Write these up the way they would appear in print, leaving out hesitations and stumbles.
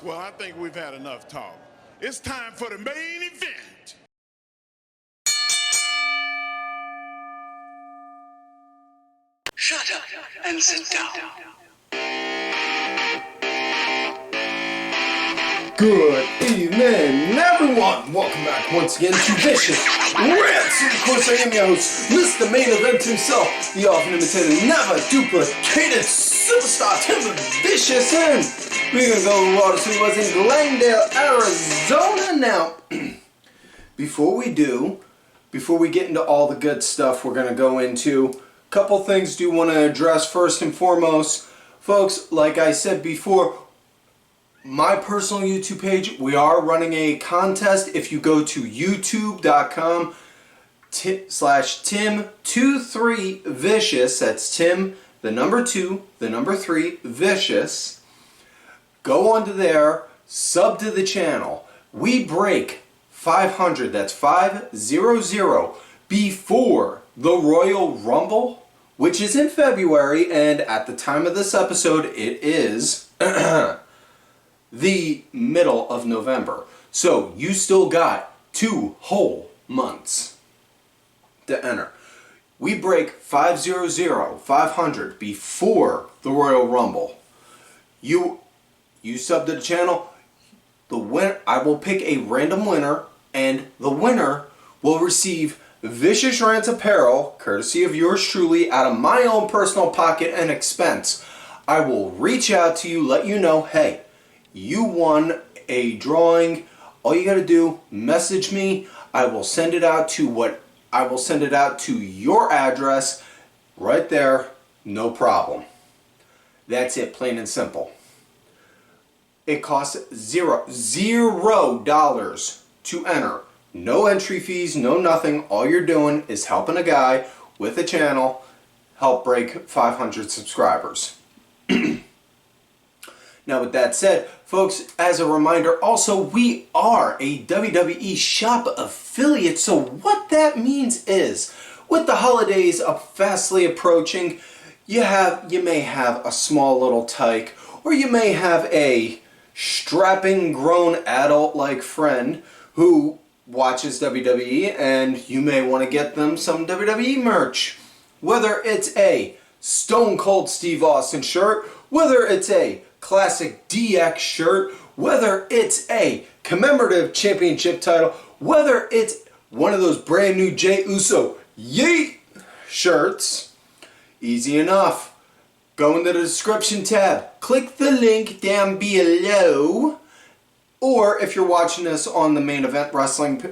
Well, I think we've had enough talk. It's time for the main event. Shut up and sit down. Good evening, everyone! Welcome back once again to Vicious Rant. Of course, I am your host, Mr. Main Event himself, the often imitated, never duplicated superstar Tim Vicious, and we're gonna go over Water City was in Glendale, Arizona. Now, before we get into all the good stuff we're gonna go into, a couple things do want to address first and foremost. Folks, like I said before, my personal YouTube page, we are running a contest. If you go to youtube.com/Tim23Vicious, that's Tim, the number 2, the number 3, Vicious. Go onto there, sub to the channel. We break 500, that's 500, before the Royal Rumble, which is in February, and at the time of this episode, it is the middle of November. So you still got 2 whole months to enter. We break 500 before the Royal Rumble. You sub to the channel. I will pick a random winner, and the winner will receive Vicious Rant apparel, courtesy of yours truly, out of my own personal pocket and expense. I will reach out to you, let you know, hey, you won a drawing. All you gotta do, message me. I will send it out to your address right there, no problem. That's it, plain and simple. It costs $0 to enter. No entry fees, no nothing. All you're doing is helping a guy with a channel help break 500 subscribers. Now, with that said, folks, as a reminder, also, we are a WWE Shop affiliate. So what that means is, with the holidays fastly approaching, you may have a small little tyke, or you may have a strapping grown adult-like friend who watches WWE, and you may want to get them some WWE merch. Whether it's a Stone Cold Steve Austin shirt, whether it's a classic DX shirt, whether it's a commemorative championship title, whether it's one of those brand new Jey Uso Yeet shirts, easy enough. Go into the description tab, click the link down below, or if you're watching this on the Main Event Wrestling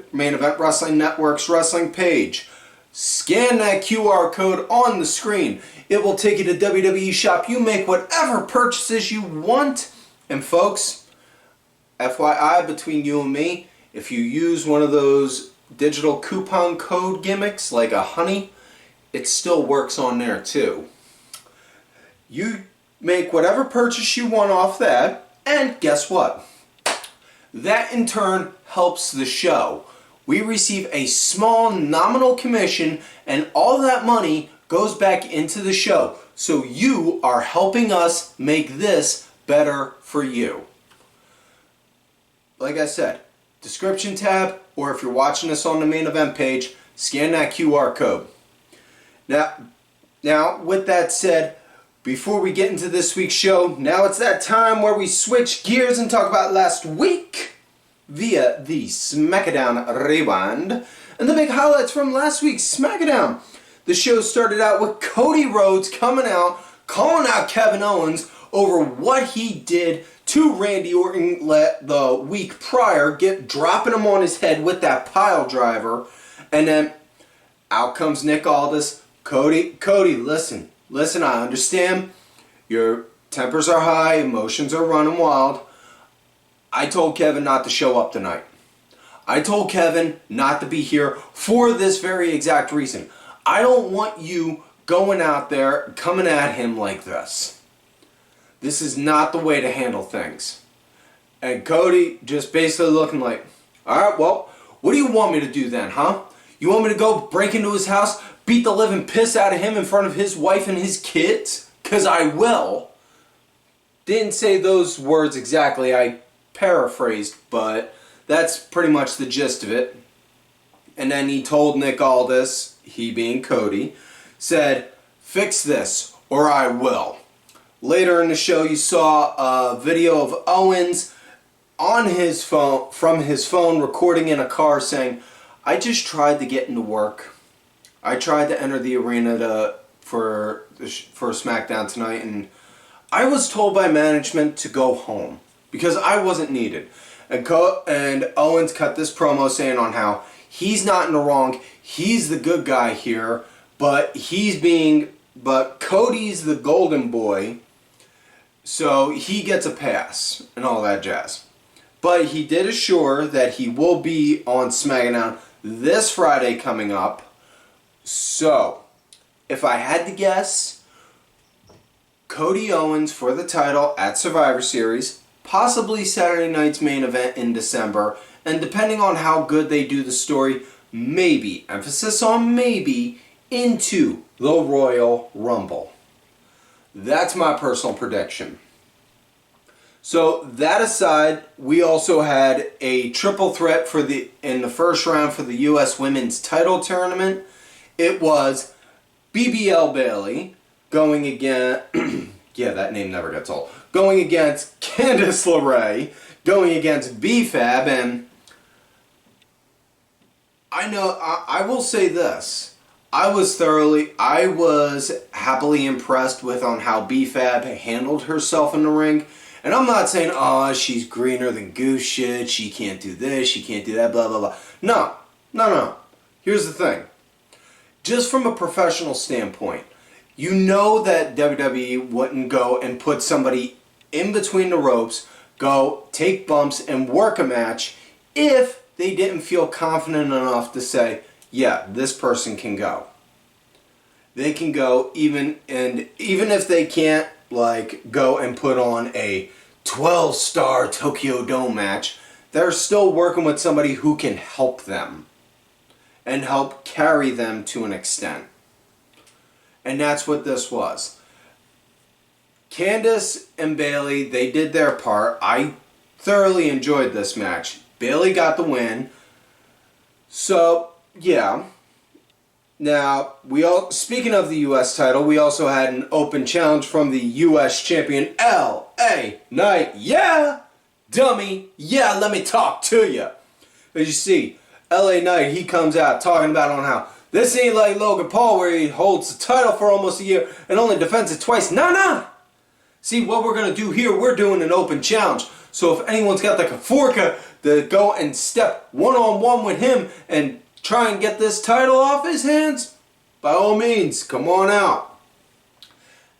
Network's wrestling page, scan that QR code on the screen. It will take you to WWE Shop. You make whatever purchases you want. And folks, FYI, between you and me, if you use one of those digital coupon code gimmicks like a honey, it still works on there too. You make whatever purchase you want off that, and guess what? That in turn helps the show. We receive a small nominal commission, and all that money goes back into the show. So you are helping us make this better for you. Like I said, description tab, or if you're watching this on the main event page, scan that QR code. Now, with that said, before we get into this week's show, now it's that time where we switch gears and talk about last week via the SmackDown Rewind and the big highlights from last week's SmackDown. The show started out with Cody Rhodes coming out, calling out Kevin Owens over what he did to Randy Orton the week prior, dropping him on his head with that pile driver, and then out comes Nick Aldis. Cody, listen, I understand your tempers are high, emotions are running wild. I told Kevin not to show up tonight. I told Kevin not to be here for this very exact reason. I don't want you going out there, coming at him like this. This is not the way to handle things. And Cody just basically looking like, alright, well, what do you want me to do then, huh? You want me to go break into his house, beat the living piss out of him in front of his wife and his kids? Because I will. Didn't say those words exactly. I paraphrased, but that's pretty much the gist of it. And then he told Nick Aldis, he being Cody, said, "Fix this or I will." Later in the show, you saw a video of Owens on his phone, from his phone, recording in a car saying, "I just tried to get into work. I tried to enter the arena for SmackDown tonight, and I was told by management to go home because I wasn't needed." And Owens cut this promo saying on how he's not in the wrong, he's the good guy here, but Cody's the golden boy, so he gets a pass and all that jazz. But he did assure that he will be on SmackDown this Friday coming up. So, if I had to guess, Cody Owens for the title at Survivor Series, possibly Saturday night's main event in December, and depending on how good they do the story, maybe, emphasis on maybe, into the Royal Rumble. That's my personal prediction. So that aside, we also had a triple threat in the first round for the U.S. Women's Title Tournament. It was BBL Bayley going against yeah, that name never gets old. Going against Candice LeRae, going against B-Fab, and I will say this. I was happily impressed with on how B-Fab handled herself in the ring. And I'm not saying, oh, she's greener than goose shit, she can't do this, she can't do that, blah, blah, blah. No. Here's the thing. Just from a professional standpoint, you know that WWE wouldn't go and put somebody in between the ropes, go take bumps and work a match if they didn't feel confident enough to say, yeah, this person can go. They can go even if they can't go and put on a 12-star Tokyo Dome match, they're still working with somebody who can help them and help carry them to an extent. And that's what this was. Candice and Bayley, they did their part. I thoroughly enjoyed this match. Bayley got the win. So, yeah. Now, speaking of the U.S. title, we also had an open challenge from the U.S. champion, L.A. Knight. Yeah, dummy. Yeah, let me talk to you. As you see, L.A. Knight, he comes out talking about on how this ain't like Logan Paul where he holds the title for almost a year and only defends it twice. Nah. See, what we're going to do here, we're doing an open challenge. So if anyone's got like a forka to go and step one-on-one with him and try and get this title off his hands, by all means, come on out.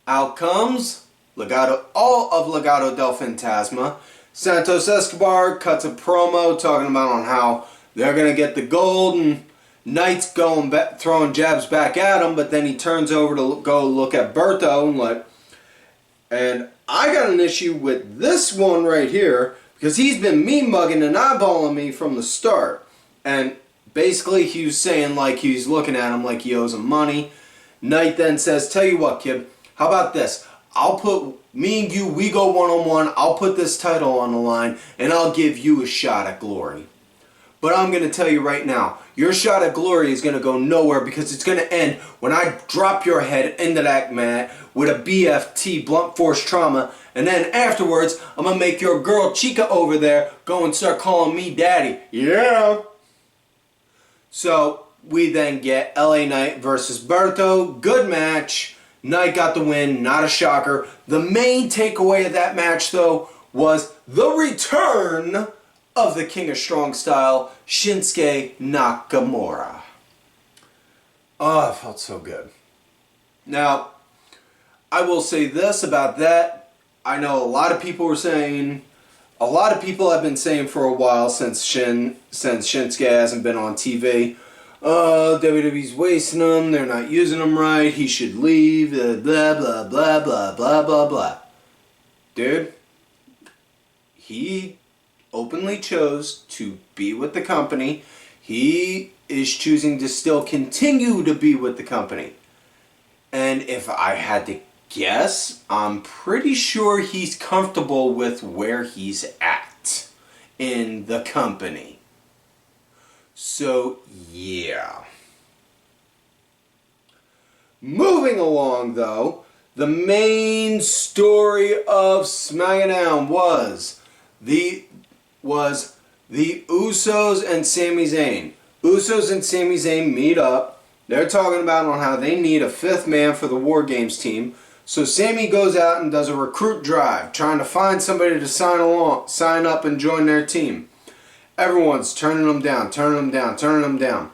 Out comes all of Legado del Fantasma. Santos Escobar cuts a promo talking about on how they're going to get the gold, and Knight's going back, throwing jabs back at him, but then he turns over to go look at Berto and I got an issue with this one right here because he's been mean-mugging and eyeballing me from the start. And basically, he was saying like he's looking at him like he owes him money. Knight then says, "Tell you what, kid, how about this? I'll put me and you, we go one-on-one. I'll put this title on the line, and I'll give you a shot at glory. But I'm going to tell you right now, your shot at glory is going to go nowhere because it's going to end when I drop your head into that mat with a BFT, blunt force trauma, and then afterwards, I'm going to make your girl Chica over there go and start calling me daddy." Yeah. So we then get LA Knight versus Berto. Good match. Knight got the win. Not a shocker. The main takeaway of that match, though, was the return of the King of Strong Style, Shinsuke Nakamura. Oh, it felt so good. Now, I will say this about that. I know a lot of people have been saying for a while since Shinsuke hasn't been on TV, WWE's wasting him, they're not using him right, he should leave, blah, blah, blah, blah, blah, blah, blah. Dude, he openly chose to be with the company. He is choosing to still continue to be with the company. And if I had to guess, I'm pretty sure he's comfortable with where he's at. in the company. So, yeah. Moving along, though, the main story of SmackDown was the Usos and Sami Zayn. Usos and Sami Zayn meet up. They're talking about on how they need a fifth man for the War Games team. So Sami goes out and does a recruit drive, trying to find somebody to sign up and join their team. Everyone's turning them down.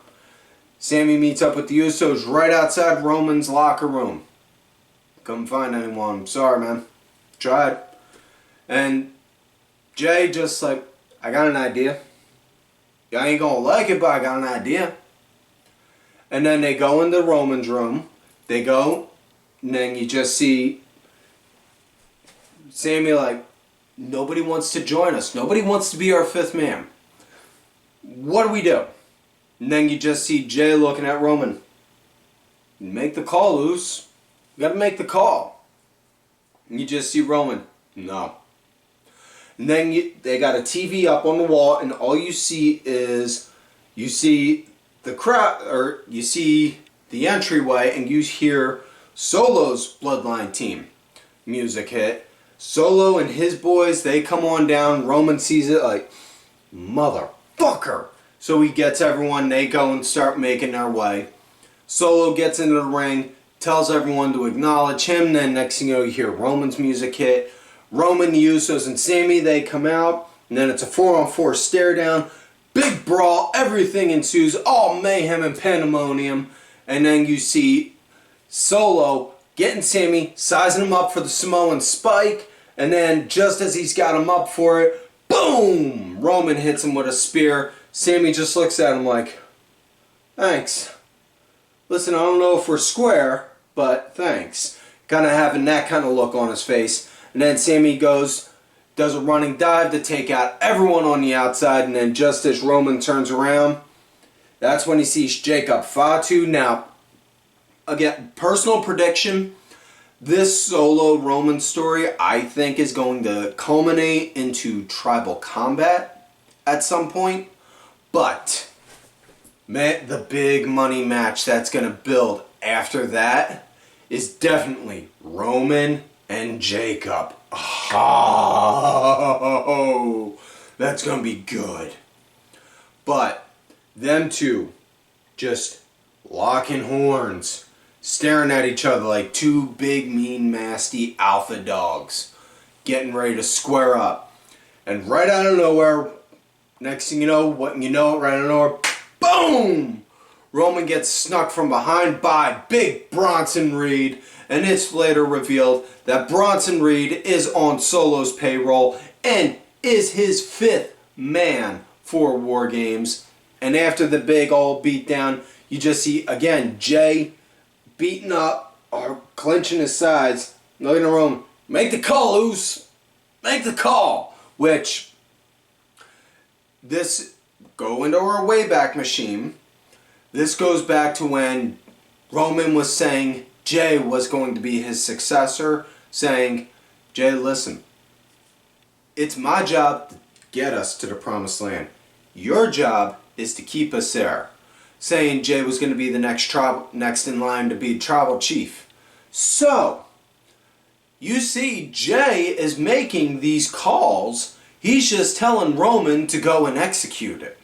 Sami meets up with the Usos right outside Roman's locker room. Couldn't find anyone. Sorry, man. Tried. And Jay just like, I got an idea. Y'all ain't gonna like it, but I got an idea. And then they go into Roman's room. They go, and then you just see Sami like, nobody wants to join us. Nobody wants to be our fifth man. What do we do? And then you just see Jay looking at Roman. Make the call, Uso. You gotta make the call. And you just see Roman. No. And then they got a TV up on the wall, and all you see is the crowd, or you see the entryway, and you hear Solo's Bloodline team music hit. Solo and his boys, they come on down. Roman sees it like, motherfucker. So he gets everyone, they go and start making their way. Solo gets into the ring, tells everyone to acknowledge him. Then next thing you know, you hear Roman's music hit. Roman, the Usos, and Sami, they come out. And then it's a 4-on-4 stare down. Big brawl, everything ensues. All mayhem and pandemonium. And then you see Solo getting Sami, sizing him up for the Samoan spike. And then just as he's got him up for it, boom! Roman hits him with a spear. Sami just looks at him like, thanks. Listen, I don't know if we're square, but thanks. Kind of having that kind of look on his face. And then Sami does a running dive to take out everyone on the outside. And then just as Roman turns around, that's when he sees Jacob Fatu. Now, again, personal prediction. This Solo Roman story, I think, is going to culminate into tribal combat at some point. But, man, the big money match that's going to build after that is definitely Roman and Jacob. Oh, that's going to be good. But, them two just locking horns, staring at each other like two big, mean, nasty alpha dogs, getting ready to square up. And right out of nowhere, next thing you know, right out of nowhere, boom! Roman gets snuck from behind by big Bronson Reed, and it's later revealed that Bronson Reed is on Solo's payroll and is his fifth man for War Games. And after the big old beatdown, you just see, again, Jay beating up or clenching his sides, looking at Roman, make the call, Uso! Make the call! Which, this, go into our Wayback Machine. This goes back to when Roman was saying Jay was going to be his successor, saying, Jay, listen, it's my job to get us to the promised land. Your job is to keep us there. Saying Jay was going to be the next in line to be tribal chief. So, you see Jay is making these calls. He's just telling Roman to go and execute it.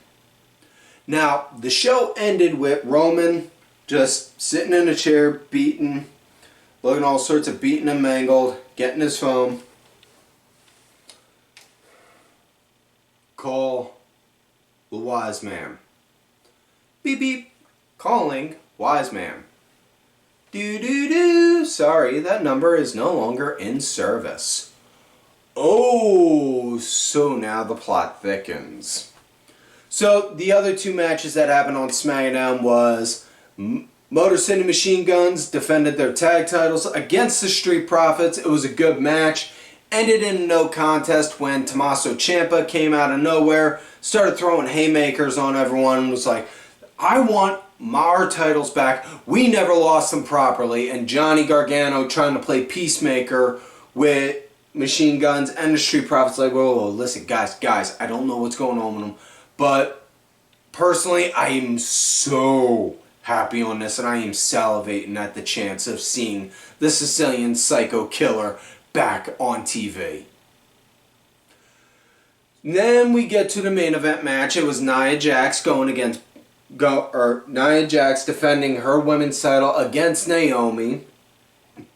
Now, the show ended with Roman just sitting in a chair, beaten, looking all sorts of beaten and mangled, getting his phone. Call the wise man. Beep beep. Calling wise man. Do. Sorry, that number is no longer in service. Oh, so now the plot thickens. So, the other two matches that happened on SmackDown was Motor City Machine Guns defended their tag titles against the Street Profits. It was a good match. Ended in a no contest when Tommaso Ciampa came out of nowhere, started throwing haymakers on everyone, and was like, I want our titles back. We never lost them properly. And Johnny Gargano trying to play peacemaker with Machine Guns and the Street Profits like, whoa, listen, guys, I don't know what's going on with them, but personally, I am so happy on this, and I am salivating at the chance of seeing the Sicilian Psycho Killer back on TV. Then we get to the main event match. It was Nia Jax Nia Jax defending her women's title against Naomi.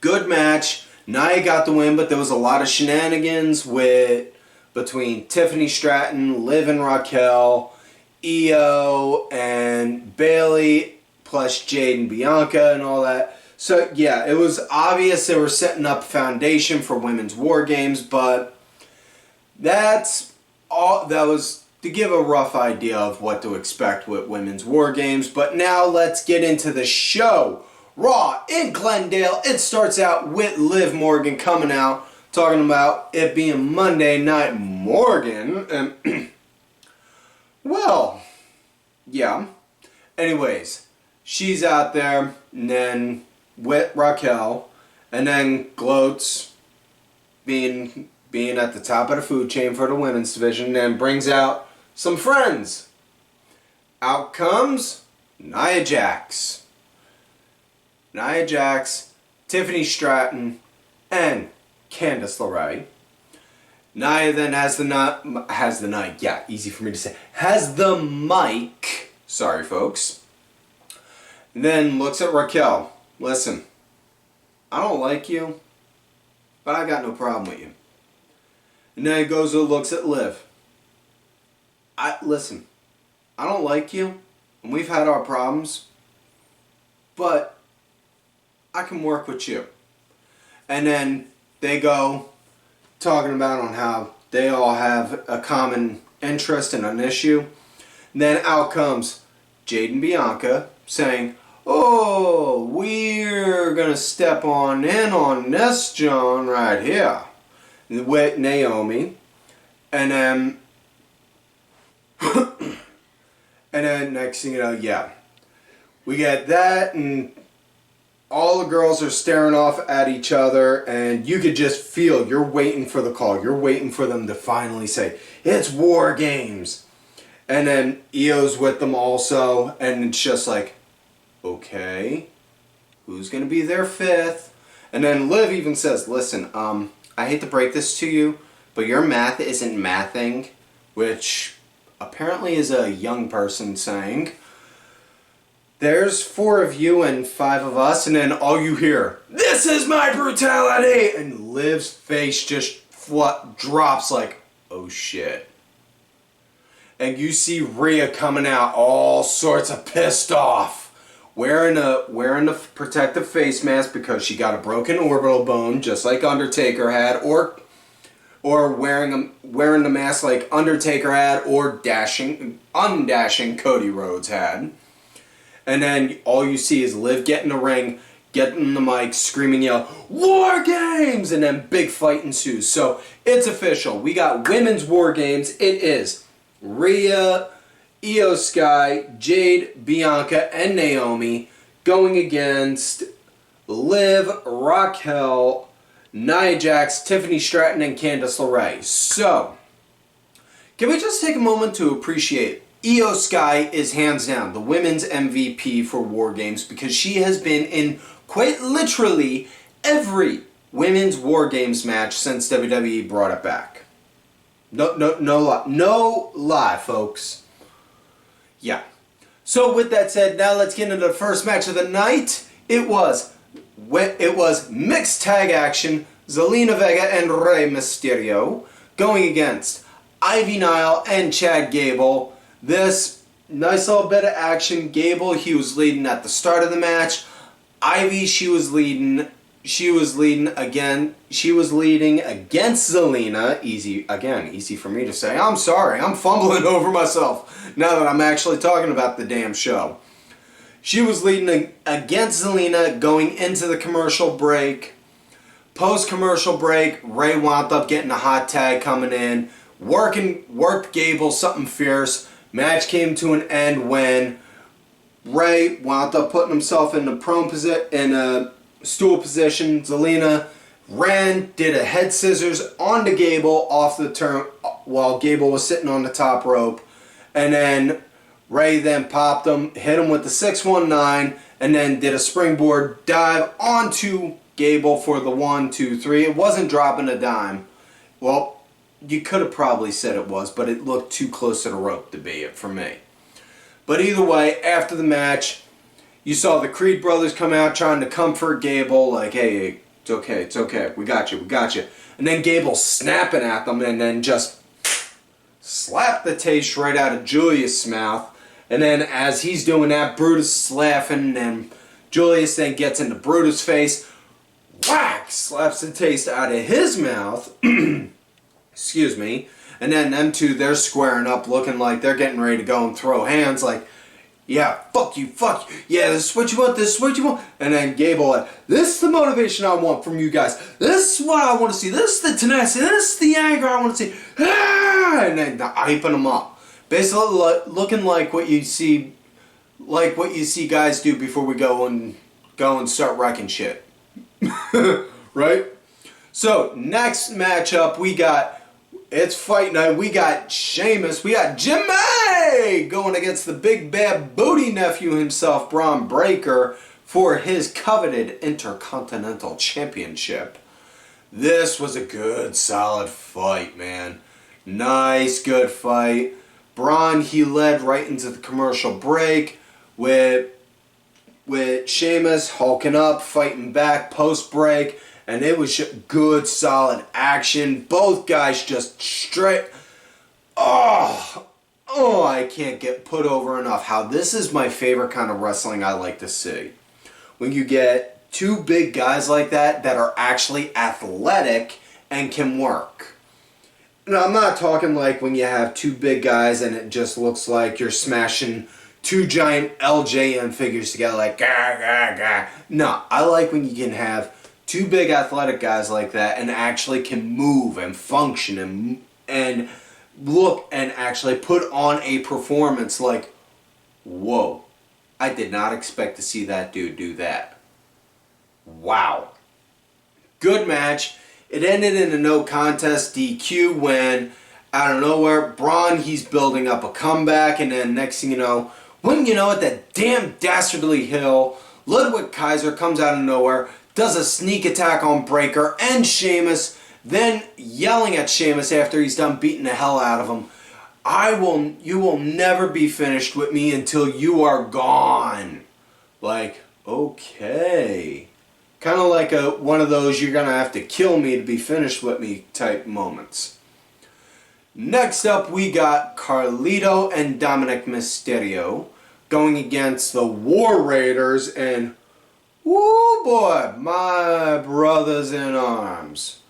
Good match. Nia got the win, but there was a lot of shenanigans between Tiffany Stratton, Liv and Raquel, Io, and Bayley, plus Jade and Bianca and all that. So yeah, it was obvious they were setting up a foundation for women's war games, but that's all. That was to give a rough idea of what to expect with women's war games. But now let's get into the show. Raw in Glendale. It starts out with Liv Morgan coming out, talking about it being Monday Night Morgan. And well, yeah. Anyways, she's out there, and then with Raquel, and then gloats being at the top of the food chain for the women's division, and brings out some friends. Out comes Nia Jax. Nia Jax, Tiffany Stratton, and Candice LeRae. Nia then has the mic. Sorry, folks. And then looks at Raquel. Listen, I don't like you, but I got no problem with you. And then goes and looks at Liv. Listen, I don't like you, and we've had our problems, but I can work with you. And then they go talking about on how they all have a common interest in an issue. And then out comes Jade and Bianca saying, oh, we're going to step on in on this John right here with Naomi. And then and then next thing you know, yeah, we get that, and all the girls are staring off at each other, and you could just feel you're waiting for the call. You're waiting for them to finally say, it's War Games. And then Io's with them also, and it's just like, okay, who's going to be their fifth? And then Liv even says, listen, I hate to break this to you, but your math isn't mathing, which apparently is a young person saying. There's 4 of you and 5 of us, and then all you hear, this is my brutality! And Liv's face just drops like, oh shit. And you see Rhea coming out all sorts of pissed off, wearing a protective face mask because she got a broken orbital bone, just like Undertaker had, or wearing the mask like Undertaker had, or undashing Cody Rhodes had. And then all you see is Liv get in the ring, get in the mic, screaming, yell, War Games! And then big fight ensues. So it's official. We got women's War Games. It is Rhea, Io Sky, Jade, Bianca, and Naomi going against Liv, Raquel, Nia Jax, Tiffany Stratton, and Candice LeRae. So, can we just take a moment to appreciate Io Sky is hands down the women's MVP for War Games, because she has been in quite literally every women's War Games match since WWE brought it back. No lie, folks. Yeah. So with that said, now let's get into the first match of the night. It was mixed tag action. Zelina Vega and Rey Mysterio going against Ivy Nile and Chad Gable. This nice little bit of action. Gable, he was leading at the start of the match. Ivy, she was leading against Zelina. Easy for me to say. I'm sorry, I'm fumbling over myself now that I'm actually talking about the damn show. She was leading against Zelina going into the commercial break. Post-commercial break, Rey wound up getting a hot tag coming in. Worked Gable something fierce. Match came to an end when Rey wound up putting himself in a stool position. Zelina Rant did a head scissors onto Gable off the turn while Gable was sitting on the top rope. And then Ray then popped him, hit him with the 619, and then did a springboard dive onto Gable for the 1, 2, 3. It wasn't dropping a dime. Well, you could have probably said it was, but it looked too close to the rope to be it for me. But either way, after the match, you saw the Creed brothers come out trying to comfort Gable, like, hey, it's okay, we got you. And then Gable snapping at them and then just slapped the taste right out of Julius' mouth. And then as he's doing that, Brutus is laughing, and Julius then gets into Brutus' face, whack, slaps the taste out of his mouth. Excuse me. And then them two, they're squaring up, looking like they're getting ready to go and throw hands, like, yeah, fuck you. Yeah, this is what you want, And then Gable, like, this is the motivation I want from you guys. This is what I want to see. This is the tenacity. This is the anger I want to see. Ah! And then hyping them up. Basically, looking like what you see guys do before we go and start wrecking shit. Right? So, next matchup, it's fight night. We got Sheamus. We got Jimmy going against the big bad booty nephew himself, Braun Breaker, for his coveted Intercontinental Championship. This was a good, solid fight, man. Nice, good fight. Braun, he led right into the commercial break with Sheamus hulking up, fighting back post-break. And it was just good, solid action. Both guys just straight... Oh, I can't get put over enough how this is my favorite kind of wrestling I like to see. When you get two big guys like that are actually athletic and can work. Now, I'm not talking like when you have two big guys and it just looks like you're smashing two giant LJN figures together like... Gah, gah, gah. No, I like when you can have two big athletic guys like that and actually can move and function and look and actually put on a performance like, whoa, I did not expect to see that dude do that. Wow. Good match. It ended in a no contest DQ when, out of nowhere, Braun, he's building up a comeback, and then next thing you know, wouldn't you know it, that damn dastardly heel, Ludwig Kaiser, comes out of nowhere, does a sneak attack on Breaker and Sheamus, then yelling at Sheamus after he's done beating the hell out of him. You will never be finished with me until you are gone. Like, okay. Kind of like one of those you're going to have to kill me to be finished with me type moments. Next up, we got Carlito and Dominic Mysterio going against the War Raiders and... woo boy, my brothers in arms.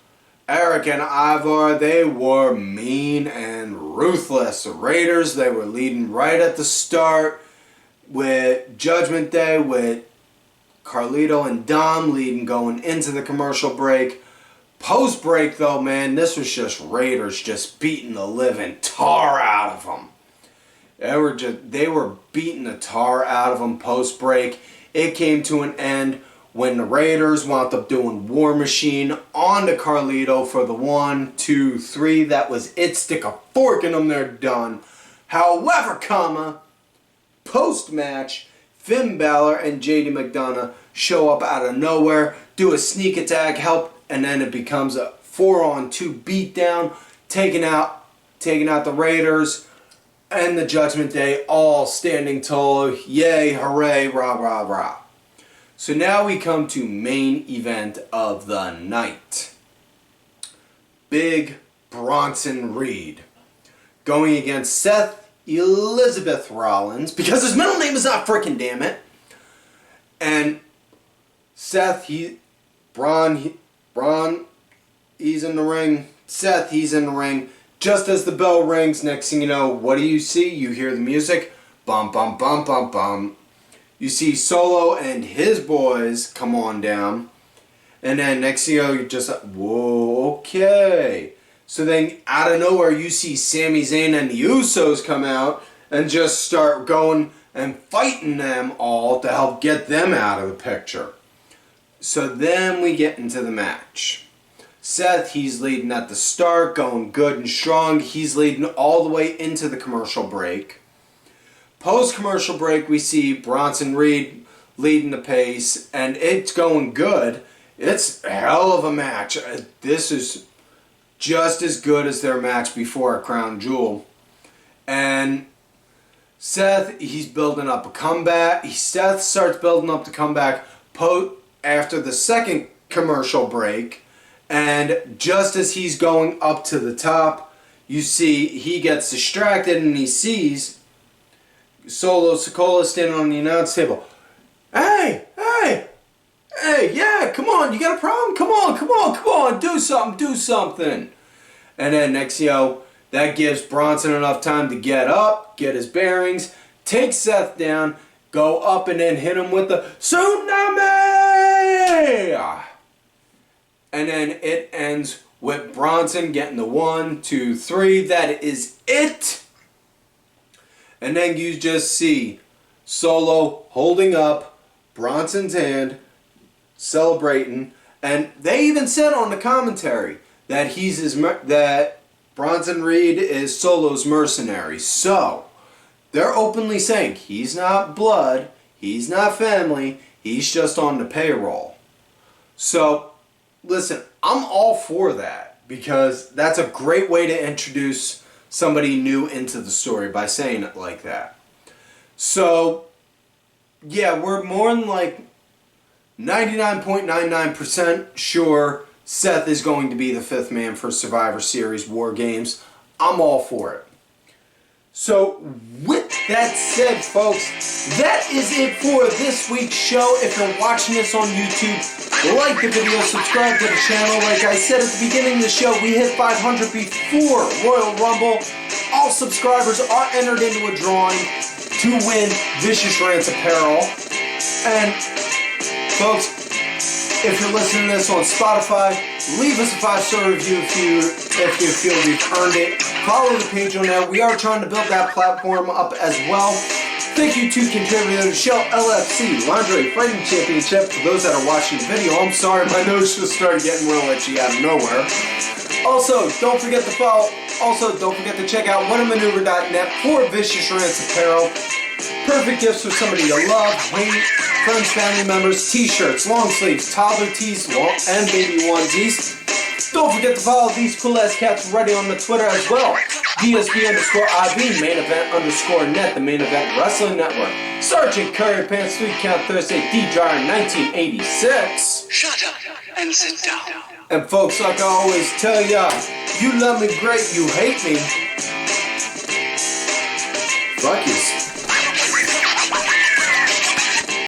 Eric and Ivar, they were mean and ruthless. The Raiders, they were leading right at the start with Judgment Day, with Carlito and Dom leading going into the commercial break. Post-break though, man, this was just Raiders just beating the living tar out of them. They were beating the tar out of them post-break. It came to an end when the Raiders wound up doing War Machine onto Carlito for the 1, 2, 3. That was it. Stick a fork in them, they're done. However, post-match, Finn Balor and JD McDonough show up out of nowhere, do a sneak attack, help, and then it becomes a 4-on-2 beatdown, taking out the Raiders and the Judgment Day, all standing tall. Yay, hooray, rah, rah, rah. So now we come to main event of the night. Big Bronson Reed going against Seth Elizabeth Rollins, because his middle name is not frickin' damn it. And Seth, Braun, he's in the ring. Seth, he's in the ring. Just as the bell rings, next thing you know, what do you see? You hear the music. Bum, bum, bum, bum, bum. You see Solo and his boys come on down. And then next thing you know, you're just like, whoa, okay. So then out of nowhere, you see Sami Zayn and the Usos come out and just start going and fighting them all to help get them out of the picture. So then we get into the match. Seth, he's leading at the start, going good and strong. He's leading all the way into the commercial break. Post-commercial break, we see Bronson Reed leading the pace, and it's going good. It's a hell of a match. This is just as good as their match before at Crown Jewel. And Seth, he's building up a comeback. Seth starts building up the comeback after the second commercial break. And just as he's going up to the top, you see he gets distracted and he sees Solo Sikoa standing on the announce table. Hey, yeah, come on, you got a problem? Come on, do something. And then next thing you know, that gives Bronson enough time to get up, get his bearings, take Seth down, go up and then hit him with the tsunami! And then it ends with Bronson getting the 1, 2, 3. That is it. And then you just see Solo holding up Bronson's hand, celebrating. And they even said on the commentary that that Bronson Reed is Solo's mercenary. So they're openly saying he's not blood, he's not family, he's just on the payroll. So listen, I'm all for that because that's a great way to introduce somebody new into the story by saying it like that. So, yeah, we're more than like 99.99% sure Seth is going to be the 5th man for Survivor Series War Games. I'm all for it. So, with that said, folks, that is it for this week's show. If you're watching this on YouTube, like the video, subscribe to the channel. Like I said at the beginning of the show, we hit 500 before Royal Rumble. All subscribers are entered into a drawing to win Vicious Rant's apparel. And, folks, if you're listening to this on Spotify, leave us a 5-star review if you feel we've earned it. Follow the page on there. We are trying to build that platform up as well. Thank you to contributor to the show, LFC, Lingerie Fighting Championship. For those that are watching the video, I'm sorry, my nose just started getting real itchy out of nowhere. Also, don't forget to follow. Also, don't forget to check out whatamaneuver.net for Vicious Rant's apparel. Perfect gifts for somebody you love, hate, friends, family members, t-shirts, long sleeves, toddler tees, and baby onesies. Don't forget to follow these cool ass cats ready on the Twitter as well. DSB_IV, main event _net, the main event wrestling network. Sergeant Curry Pants 3 Count Thursday, D-Dryer 1986. Shut up and sit down. And folks, like I always tell ya, you love me great, you hate me.